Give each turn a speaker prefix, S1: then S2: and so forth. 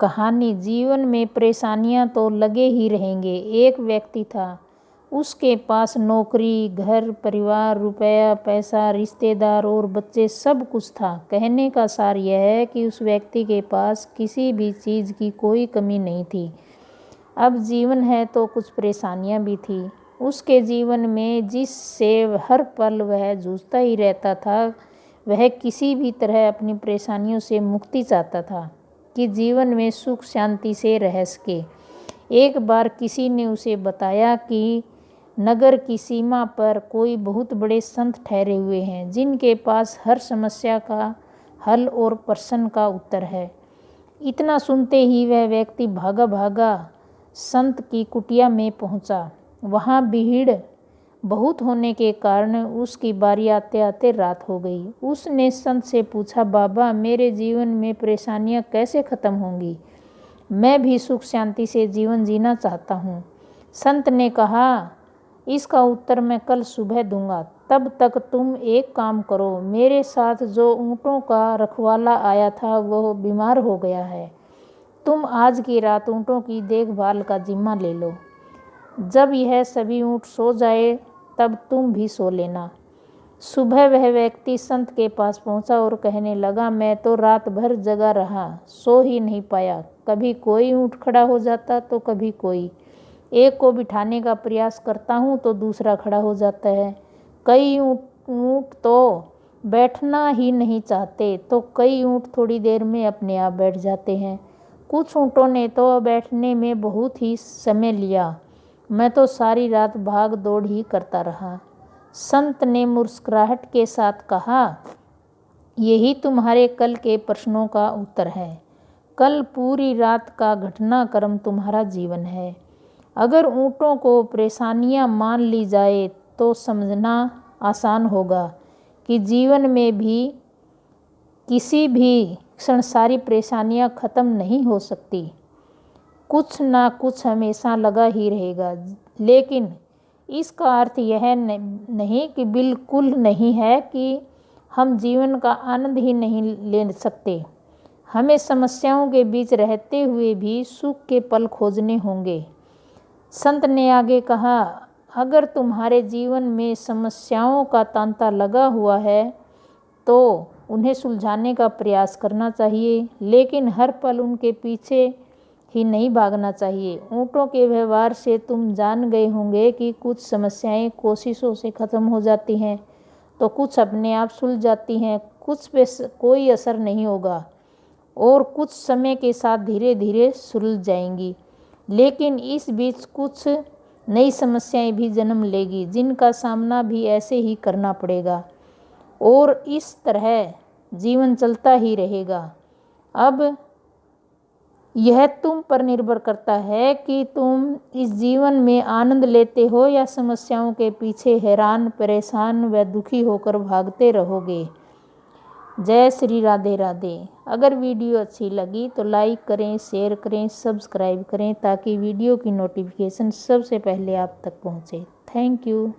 S1: कहानी। जीवन में परेशानियां तो लगे ही रहेंगे। एक व्यक्ति था, उसके पास नौकरी, घर, परिवार, रुपया, पैसा, रिश्तेदार और बच्चे, सब कुछ था। कहने का सार यह है कि उस व्यक्ति के पास किसी भी चीज़ की कोई कमी नहीं थी। अब जीवन है तो कुछ परेशानियां भी थी। उसके जीवन में जिससे हर पल वह जूझता ही रहता था, वह किसी भी तरह अपनी परेशानियों से मुक्ति चाहता था कि जीवन में सुख शांति से रह सके। एक बार किसी ने उसे बताया कि नगर की सीमा पर कोई बहुत बड़े संत ठहरे हुए हैं, जिनके पास हर समस्या का हल और प्रश्न का उत्तर है। इतना सुनते ही वह व्यक्ति भागा भागा संत की कुटिया में पहुंचा। वहां भीड़ बहुत होने के कारण उसकी बारी आते आते रात हो गई। उसने संत से पूछा, बाबा, मेरे जीवन में परेशानियां कैसे खत्म होंगी? मैं भी सुख शांति से जीवन जीना चाहता हूँ। संत ने कहा, इसका उत्तर मैं कल सुबह दूंगा। तब तक तुम एक काम करो, मेरे साथ जो ऊँटों का रखवाला आया था वह बीमार हो गया है। तुम आज की रात ऊँटों की देखभाल का जिम्मा ले लो। जब यह सभी ऊँट सो जाए तब तुम भी सो लेना। सुबह वह व्यक्ति संत के पास पहुंचा और कहने लगा, मैं तो रात भर जगा रहा, सो ही नहीं पाया। कभी कोई ऊँट खड़ा हो जाता तो कभी कोई। एक को बिठाने का प्रयास करता हूँ तो दूसरा खड़ा हो जाता है। कई ऊँट तो बैठना ही नहीं चाहते तो कई ऊँट थोड़ी देर में अपने आप बैठ जाते हैं। कुछ ऊँटों ने तो बैठने में बहुत ही समय लिया। मैं तो सारी रात भाग दौड़ ही करता रहा। संत ने मुस्कुराहट के साथ कहा, यही तुम्हारे कल के प्रश्नों का उत्तर है। कल पूरी रात का घटनाक्रम तुम्हारा जीवन है। अगर ऊँटों को परेशानियां मान ली जाए तो समझना आसान होगा कि जीवन में भी किसी भी क्षण सारी परेशानियां खत्म नहीं हो सकती। कुछ ना कुछ हमेशा लगा ही रहेगा। लेकिन इसका अर्थ यह नहीं कि बिल्कुल नहीं है कि हम जीवन का आनंद ही नहीं ले सकते। हमें समस्याओं के बीच रहते हुए भी सुख के पल खोजने होंगे। संत ने आगे कहा, अगर तुम्हारे जीवन में समस्याओं का तांता लगा हुआ है तो उन्हें सुलझाने का प्रयास करना चाहिए, लेकिन हर पल उनके पीछे ही नहीं भागना चाहिए। ऊँटों के व्यवहार से तुम जान गए होंगे कि कुछ समस्याएं कोशिशों से खत्म हो जाती हैं तो कुछ अपने आप सुलझ जाती हैं। कुछ पे कोई असर नहीं होगा और कुछ समय के साथ धीरे धीरे सुलझ जाएंगी। लेकिन इस बीच कुछ नई समस्याएं भी जन्म लेगी, जिनका सामना भी ऐसे ही करना पड़ेगा और इस तरह जीवन चलता ही रहेगा। अब यह तुम पर निर्भर करता है कि तुम इस जीवन में आनंद लेते हो या समस्याओं के पीछे हैरान, परेशान व दुखी होकर भागते रहोगे। जय श्री राधे राधे। अगर वीडियो अच्छी लगी तो लाइक करें, शेयर करें, सब्सक्राइब करें ताकि वीडियो की नोटिफिकेशन सबसे पहले आप तक पहुंचे। Thank you.